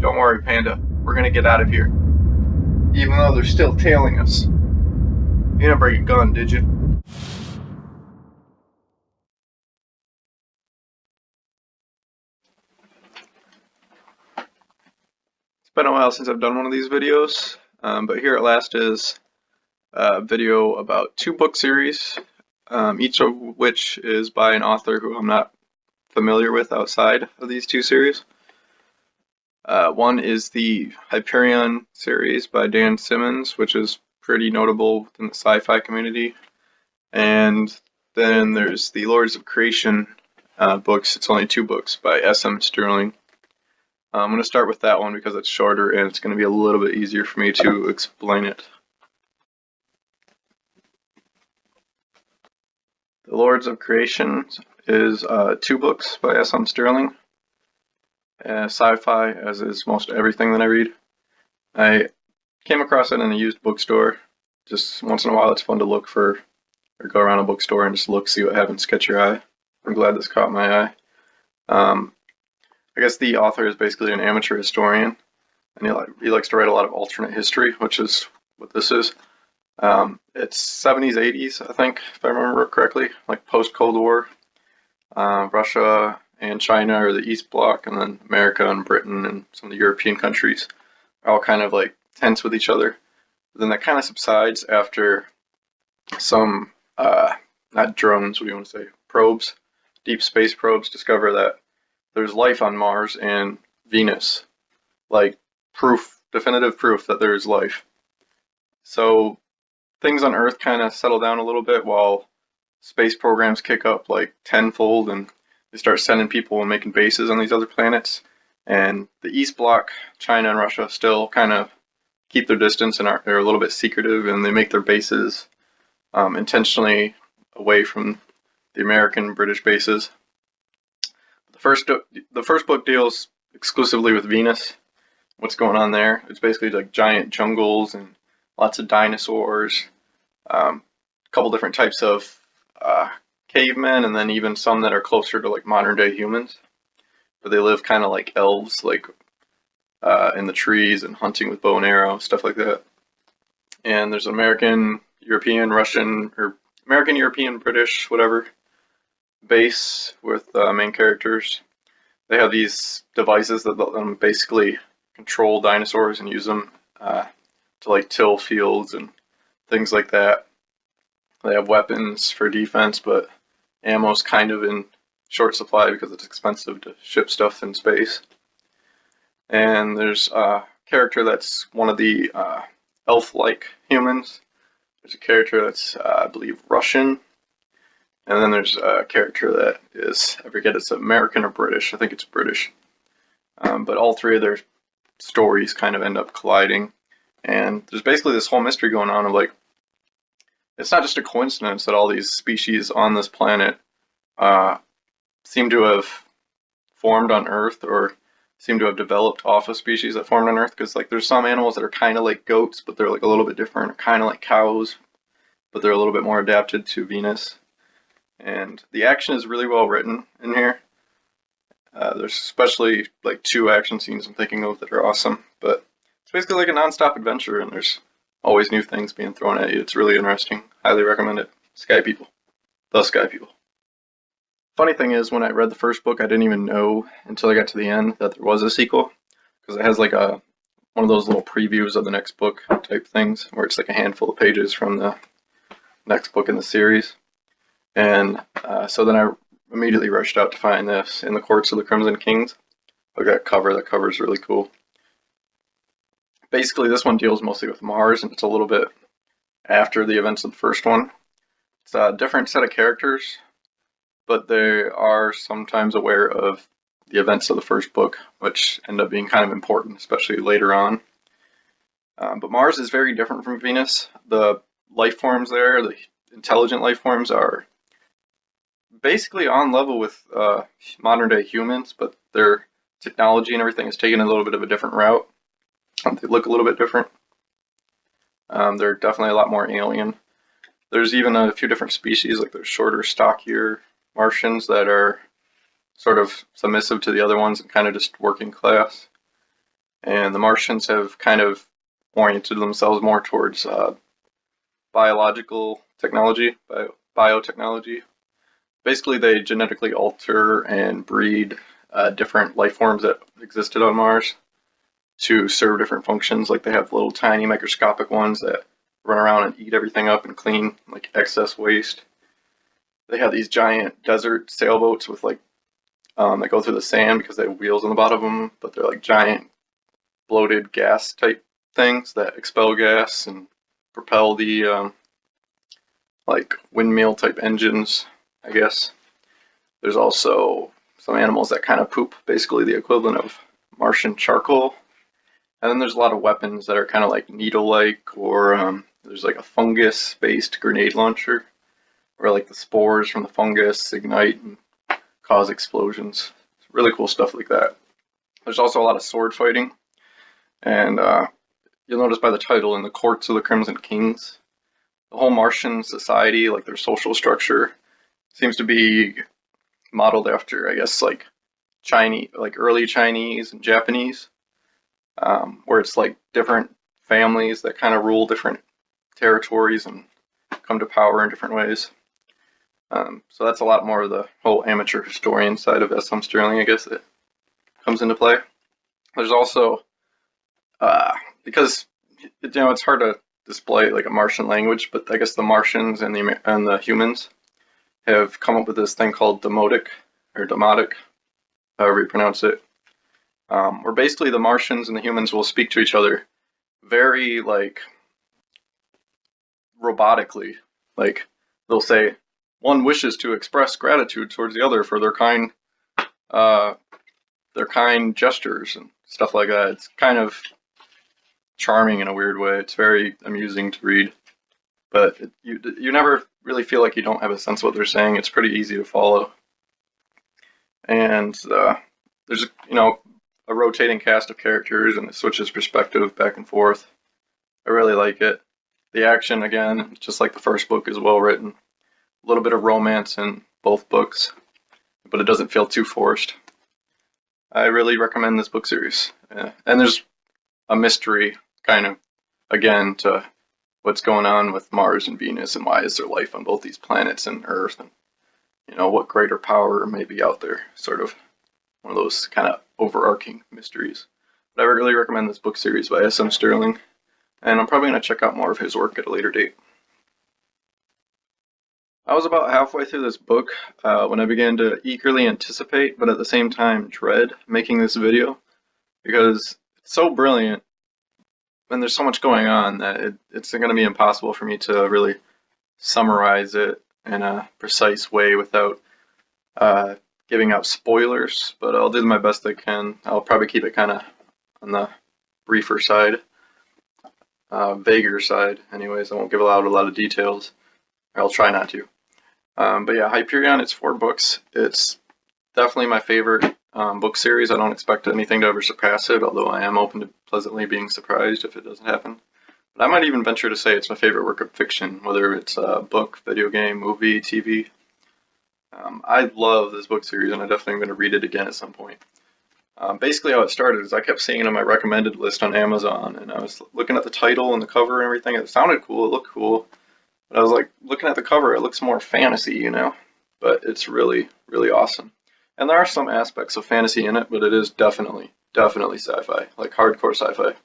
Don't worry, Panda. We're gonna get out of here. Even though they're still tailing us. You didn't bring a gun, did you? It's been a while since I've done one of these videos, but here at last is a video about two book series, each of which is by an author who I'm not familiar with outside of these two series. One is the Hyperion series by Dan Simmons, which is pretty notable within the sci-fi community. And then there's the Lords of Creation books. It's only two books by S.M. Stirling. I'm going to start with that one because it's shorter and it's going to be a little bit easier for me to explain it. The Lords of Creation is two books by S.M. Stirling. Sci-fi, as is most everything that I read. I came across it in a used bookstore. Just once in a while it's fun to look for, or go around a bookstore and just look, see what happens, catch your eye. I'm glad this caught my eye. I guess the author is basically an amateur historian, and he likes to write a lot of alternate history, which is what this is. It's 70s, 80s, I think, if I remember correctly, like post-Cold War. Russia and China are the East Bloc, and then America and Britain and some of the European countries are all kind of like tense with each other. But then that kind of subsides after some, not drones, what do you want to say, probes, deep space probes discover that there's life on Mars and Venus, like definitive proof that there's life. So things on Earth kind of settle down a little bit while space programs kick up like tenfold, and they start sending people and making bases on these other planets. And the East Bloc, China and Russia, still kind of keep their distance and they're a little bit secretive, and they make their bases intentionally away from the American British bases. The first book deals exclusively with Venus, what's going on there. It's basically like giant jungles and lots of dinosaurs, a couple different types of cavemen, and then even some that are closer to like modern day humans, where they live kind of like elves, like in the trees and hunting with bow and arrow, stuff like that. And there's an American, European, Russian, or American, European, British, whatever, base with main characters. They have these devices that let them basically control dinosaurs and use them to like till fields and things like that. They have weapons for defense, but ammo's kind of in short supply because it's expensive to ship stuff in space. And there's a character that's one of the elf-like humans. There's a character that's, I believe, Russian. And then there's a character that is, I forget, it's American or British. I think it's British. But all three of their stories kind of end up colliding. And there's basically this whole mystery going on of like, it's not just a coincidence that all these species on this planet seem to have formed on Earth, or seem to have developed off of species that formed on Earth. Because like there's some animals that are kind of like goats, but they're like a little bit different, or kind of like cows, but they're a little bit more adapted to Venus. And the action is really well written in here. There's especially like two action scenes I'm thinking of that are awesome, but it's basically like a non-stop adventure, and there's always new things being thrown at you. It's really interesting. Highly recommend it. Sky People. The Sky People. Funny thing is, when I read the first book, I didn't even know until I got to the end that there was a sequel, because it has like one of those little previews of the next book type things, where it's like a handful of pages from the next book in the series. And so then I immediately rushed out to find this in the Courts of the Crimson Kings. Look at that cover. That cover is really cool. Basically, this one deals mostly with Mars, and it's a little bit after the events of the first one. It's a different set of characters, but they are sometimes aware of the events of the first book, which end up being kind of important, especially later on. But Mars is very different from Venus. The life forms there, the intelligent life forms, are basically on level with modern day humans, but their technology and everything is taken a little bit of a different route. They look a little bit different. They're definitely a lot more alien. There's even a few different species, like there's shorter, stockier Martians that are sort of submissive to the other ones and kind of just working class. and the Martians have kind of oriented themselves more towards biological technology, biotechnology. Basically, they genetically alter and breed different life forms that existed on Mars to serve different functions. Like they have little tiny microscopic ones that run around and eat everything up and clean like excess waste. They have these giant desert sailboats with like that go through the sand because they have wheels on the bottom of them, but they're like giant bloated gas type things that expel gas and propel the like windmill type engines, I guess. There's also some animals that kind of poop, basically the equivalent of Martian charcoal. And then there's a lot of weapons that are kind of like needle-like, or there's like a fungus-based grenade launcher, where like the spores from the fungus ignite and cause explosions. Really cool stuff like that. There's also a lot of sword fighting, and you'll notice by the title, in the Courts of the Crimson Kings, the whole Martian society, like their social structure, seems to be modeled after, I guess, like Chinese, like early Chinese and Japanese, where it's like different families that kind of rule different territories and come to power in different ways. So that's a lot more of the whole amateur historian side of S.M. Stirling, I guess, that comes into play. There's also, because it's hard to display like a Martian language, but I guess the Martians and the humans have come up with this thing called demotic, or demotic, however you pronounce it, where basically the Martians and the humans will speak to each other very like robotically. Like they'll say, one wishes to express gratitude towards the other for their kind gestures and stuff like that. It's kind of charming in a weird way. It's very amusing to read, but you never really feel like you don't have a sense of what they're saying. It's pretty easy to follow, and there's a rotating cast of characters, and it switches perspective back and forth. I really like it. The action, again, just like the first book, is well written. A little bit of romance in both books, but it doesn't feel too forced. I really recommend this book series. And there's a mystery, kind of, again, to what's going on with Mars and Venus, and why is there life on both these planets and Earth, and what greater power may be out there. Sort of one of those kind of overarching mysteries. But I really recommend this book series by S.M. Stirling, and I'm probably going to check out more of his work at a later date. I was about halfway through this book when I began to eagerly anticipate, but at the same time dread, making this video, because it's so brilliant and there's so much going on that it's going to be impossible for me to really summarize it in a precise way without giving out spoilers, but I'll do my best I can. I'll probably keep it kind of on the briefer side, vaguer side anyways. I won't give out a lot of details. I'll try not to. But yeah, Hyperion, it's 4 books. It's definitely my favorite book series. I don't expect anything to ever surpass it, although I am open to pleasantly being surprised if it doesn't happen. But I might even venture to say it's my favorite work of fiction, whether it's a book, video game, movie, TV. I love this book series, and I'm definitely going to read it again at some point. Basically how it started is I kept seeing it on my recommended list on Amazon, and I was looking at the title and the cover and everything. It sounded cool, it looked cool. But I was like, looking at the cover, it looks more fantasy, but it's really, really awesome. And there are some aspects of fantasy in it, but it is definitely sci-fi, like hardcore sci-fi.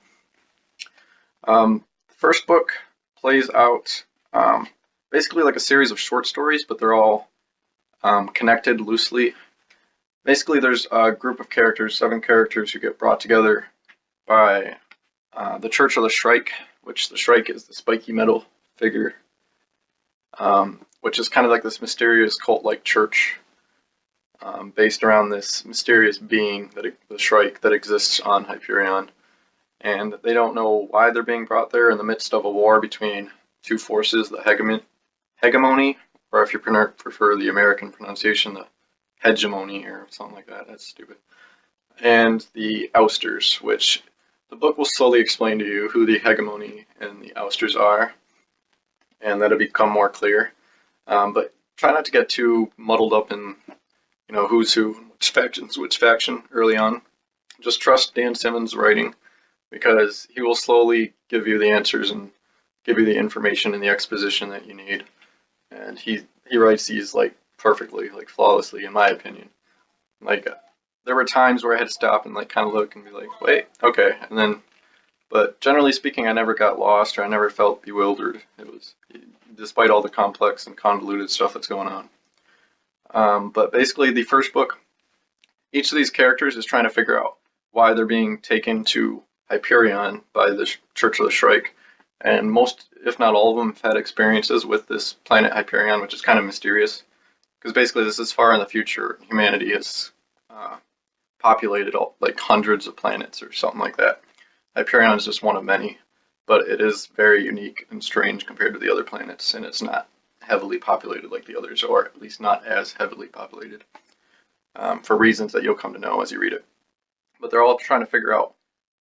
The first book plays out basically like a series of short stories, but they're all connected loosely. Basically, there's a group of characters, 7 characters, who get brought together by the Church of the Shrike, which the Shrike is the spiky metal figure, which is kind of like this mysterious cult-like church based around this mysterious being, the Shrike, that exists on Hyperion. And they don't know why they're being brought there in the midst of a war between 2 forces, the hegemony, or if you prefer the American pronunciation, the hegemony or something like that. That's stupid. And the ousters, which the book will slowly explain to you who the hegemony and the ousters are, and that'll become more clear. But try not to get too muddled up in, who's who, which faction's which faction early on. Just trust Dan Simmons' writing. because he will slowly give you the answers and give you the information and the exposition that you need. And he writes these like perfectly, like flawlessly, in my opinion. Like there were times where I had to stop and like kind of look and be like, wait, okay, and then. But generally speaking, I never got lost or I never felt bewildered. It was, despite all the complex and convoluted stuff that's going on. But basically, the first book, each of these characters is trying to figure out why they're being taken to Hyperion by the Church of the Shrike. And most, if not all of them, have had experiences with this planet Hyperion, which is kind of mysterious. Because basically, this is far in the future. Humanity has populated like hundreds of planets or something like that. Hyperion is just one of many, but it is very unique and strange compared to the other planets, and it's not heavily populated like the others, or at least not as heavily populated, for reasons that you'll come to know as you read it. But they're all trying to figure out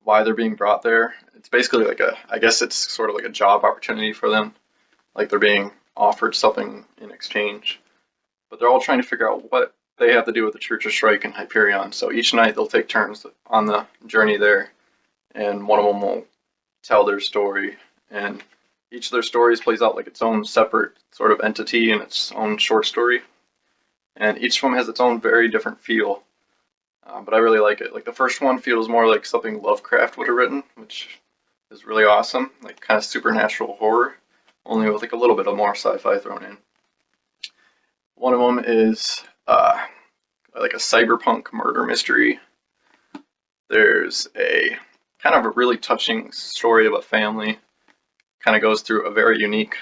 why they're being brought there. It's basically like I guess it's sort of like a job opportunity for them, like they're being offered something in exchange. But they're all trying to figure out what they have to do with the Church of Shrike and Hyperion. So each night they'll take turns on the journey there, and one of them will tell their story, and each of their stories plays out like its own separate sort of entity in its own short story, and each of them has its own very different feel. But I really like it. Like the first one feels more like something Lovecraft would have written, which is really awesome, like kind of supernatural horror, only with like a little bit of more sci-fi thrown in. One of them is like a cyberpunk murder mystery. There's a kind of a really touching story of a family. Kind of goes through a very unique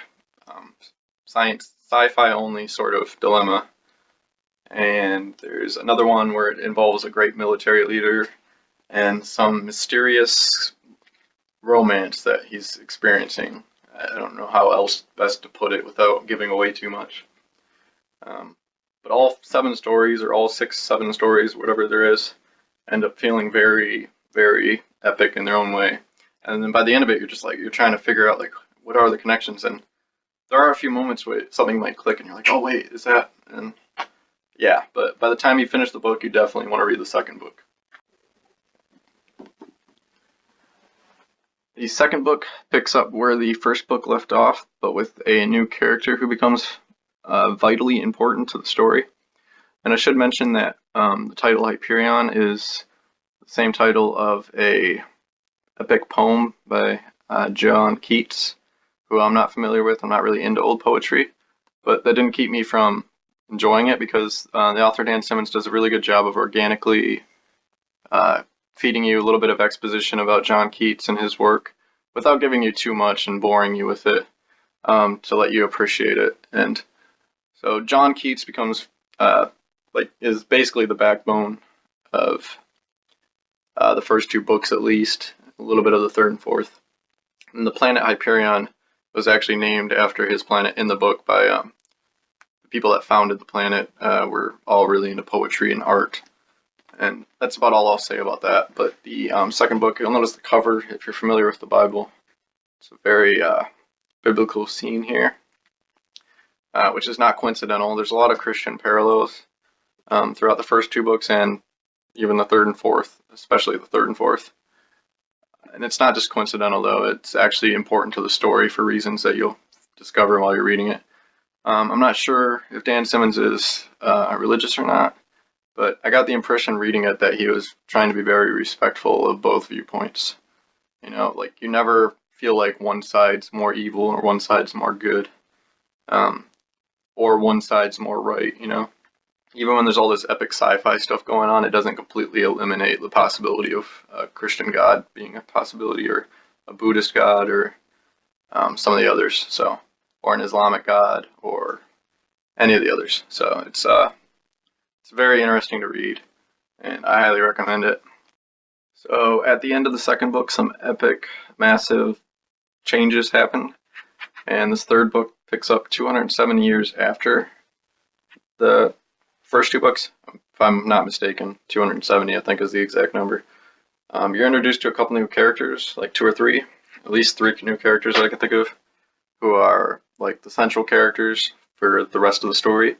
sci-fi only sort of dilemma. And there's another one where it involves a great military leader and some mysterious romance that he's experiencing. I don't know how else best to put it without giving away too much. But all 7 stories, or all 6, 7 stories, whatever there is, end up feeling very, very epic in their own way. And then by the end of it, you're just like, you're trying to figure out, like, what are the connections? And there are a few moments where something might click and you're like, oh, wait, is that? And yeah, but by the time you finish the book, you definitely want to read the second book. The second book picks up where the first book left off, but with a new character who becomes vitally important to the story. And I should mention that the title Hyperion is the same title of a epic poem by John Keats, who I'm not familiar with. I'm not really into old poetry, but that didn't keep me from enjoying it, because the author Dan Simmons does a really good job of organically feeding you a little bit of exposition about John Keats and his work without giving you too much and boring you with it, to let you appreciate it. And so John Keats becomes is basically the backbone of the first 2 books, at least a little bit of the third and fourth. And the planet Hyperion was actually named after his planet in the book by the people that founded the planet. Were all really into poetry and art. And that's about all I'll say about that. But the second book, you'll notice the cover if you're familiar with the Bible. It's a very biblical scene here, which is not coincidental. There's a lot of Christian parallels throughout the first 2 books and even the third and fourth, especially the third and fourth. And it's not just coincidental, though. It's actually important to the story for reasons that you'll discover while you're reading it. I'm not sure if Dan Simmons is religious or not, but I got the impression reading it that he was trying to be very respectful of both viewpoints. You know, like you never feel like one side's more evil or one side's more good, or one side's more right, you know. Even when there's all this epic sci-fi stuff going on, it doesn't completely eliminate the possibility of a Christian God being a possibility, or a Buddhist God, or some of the others, so, or an Islamic God, or any of the others. So it's very interesting to read, and I highly recommend it. So at the end of the second book, some epic, massive changes happen, and this third book picks up 207 years after the first 2 books, if I'm not mistaken. 270, I think, is the exact number. You're introduced to a couple new characters, like 2 or 3, at least 3 new characters I can think of, who are like the central characters for the rest of the story.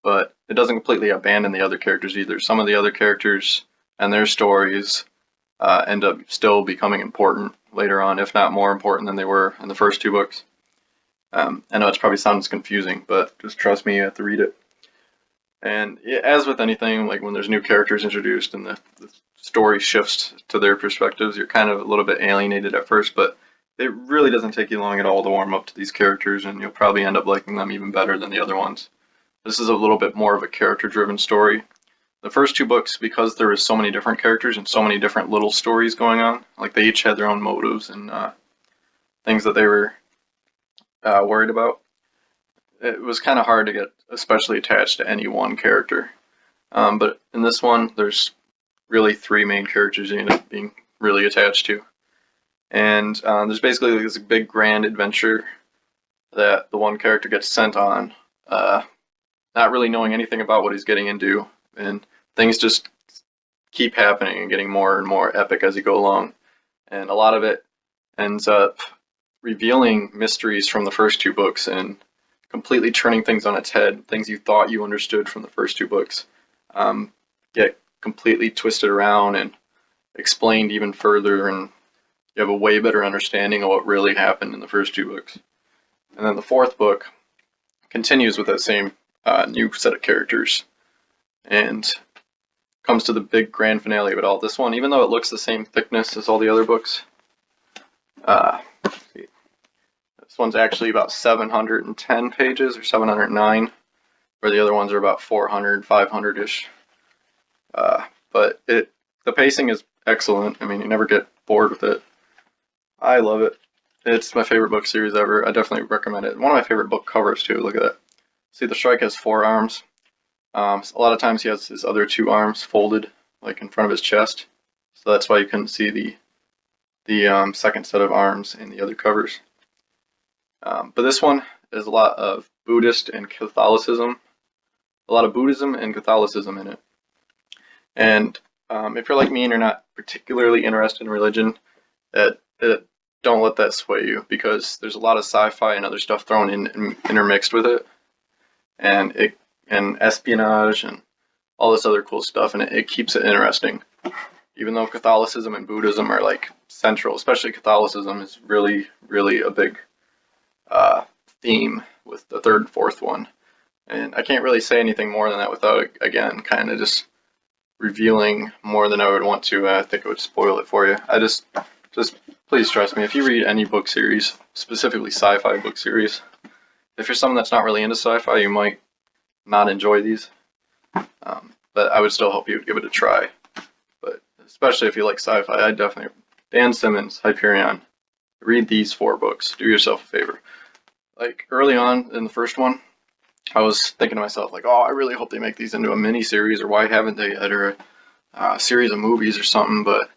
But it doesn't completely abandon the other characters either. Some of the other characters and their stories end up still becoming important later on, if not more important than they were in the first two books. I know it probably sounds confusing, but just trust me, you have to read it. And as with anything, like when there's new characters introduced and the story shifts to their perspectives, you're kind of a little bit alienated at first, but it really doesn't take you long at all to warm up to these characters, and you'll probably end up liking them even better than the other ones. This is a little bit more of a character-driven story. The first two books, because there was so many different characters and so many different little stories going on, like they each had their own motives and things that they were worried about, it was kind of hard to get especially attached to any one character. But in this one, there's really three main characters you end up being really attached to. And there's basically this big grand adventure that the one character gets sent on, not really knowing anything about what he's getting into. And things just keep happening and getting more and more epic as you go along. And a lot of it ends up revealing mysteries from the first two books and completely turning things on its head. Things you thought you understood from the first two books get completely twisted around and explained even further, and you have a way better understanding of what really happened in the first two books. And then the fourth book continues with that same new set of characters and comes to the big grand finale of it all. This one, even though it looks the same thickness as all the other books, this one's actually about 710 pages or 709, where the other ones are about 400, 500-ish. But the pacing is excellent. I mean, you never get bored with it. I love it. It's my favorite book series ever. I definitely recommend it. One of my favorite book covers, too. Look at that. See, the Strike has 4 arms. A lot of times he has his other 2 arms folded, like in front of his chest. So that's why you couldn't see the second set of arms in the other covers. But this one is a lot of Buddhist and Catholicism. A lot of Buddhism and Catholicism in it. And if you're like me and you're not particularly interested in religion, don't let that sway you, because there's a lot of sci-fi and other stuff thrown in and intermixed with it, and espionage and all this other cool stuff, and it keeps it interesting. Even though Catholicism and Buddhism are like central, especially Catholicism is really, really a big theme with the third and fourth one. And I can't really say anything more than that without, again, kind of just revealing more than I would want to. I think it would spoil it for you. Just please trust me, if you read any book series, specifically sci-fi book series, if you're someone that's not really into sci-fi, you might not enjoy these. But I would still hope you would give it a try. But especially if you like sci-fi, I definitely, Dan Simmons, Hyperion, read these 4 books. Do yourself a favor. Like early on in the first one, I was thinking to myself, like, oh, I really hope they make these into a mini-series, or why haven't they yet, or a series of movies or something. But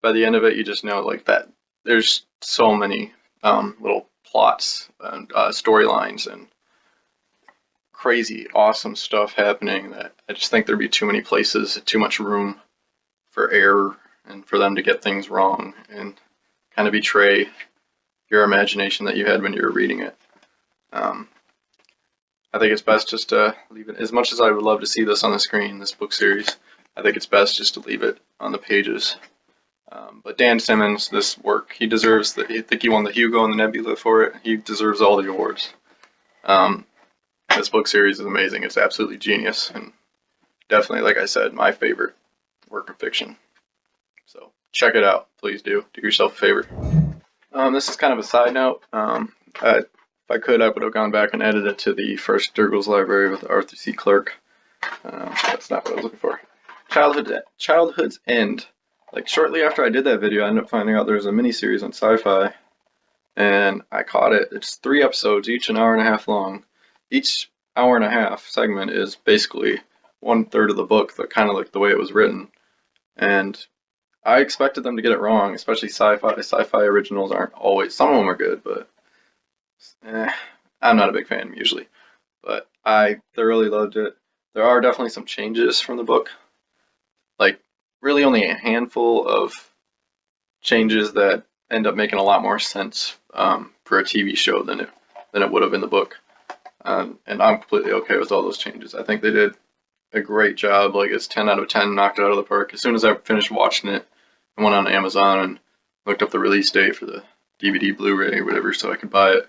by the end of it, you just know, like, that there's so many little plots and storylines and crazy, awesome stuff happening that I just think there'd be too many places, too much room for error and for them to get things wrong and kind of betray your imagination that you had when you were reading it. I think it's best just to leave it, as much as I would love to see this on the screen, this book series, I think it's best just to leave it on the pages. But Dan Simmons, this work, he deserves I think he won the Hugo and the Nebula for it. He deserves all the awards. This book series is amazing. It's absolutely genius, and definitely, like I said, my favorite work of fiction. So check it out. Please do. Do yourself a favor. This is kind of a side note. If I could, I would have gone back and edited it to the first Durgle's Library with Arthur C. Clarke. That's not what I was looking for. Childhood's End. Like, shortly after I did that video, I ended up finding out there was a miniseries on Sci-Fi, and I caught it. It's 3 episodes, each an hour and a half long. Each hour and a half segment is basically 1/3 of the book, kind of like the way it was written. And I expected them to get it wrong, especially sci-fi. Sci-fi originals aren't always, some of them are good, but I'm not a big fan usually. But I thoroughly loved it. There are definitely some changes from the book. Like, really only a handful of changes that end up making a lot more sense for a TV show than it would have in the book. And I'm completely okay with all those changes. I think they did a great job. Like, it's 10 out of 10, knocked it out of the park. As soon as I finished watching it, I went on Amazon and looked up the release date for the DVD, Blu-ray, whatever, so I could buy it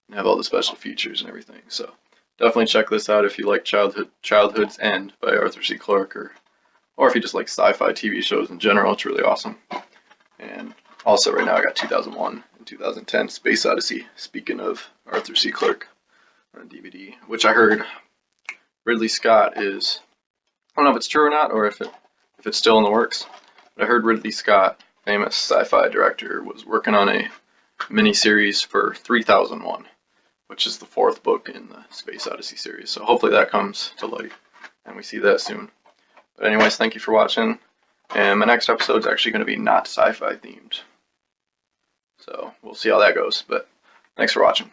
and have all the special features and everything. So definitely check this out if you like Childhood's End by Arthur C. Clarke, or if you just like sci-fi TV shows in general. It's really awesome. And also right now I got 2001 and 2010 Space Odyssey, speaking of Arthur C. Clarke, on DVD, which I heard Ridley Scott is, I don't know if it's true or not, or if it's still in the works, but I heard Ridley Scott, famous sci-fi director, was working on a mini-series for 3001, which is the 4th book in the Space Odyssey series. So hopefully that comes to light and we see that soon. But anyways, thank you for watching, and my next episode is actually going to be not sci-fi themed. So we'll see how that goes, but thanks for watching.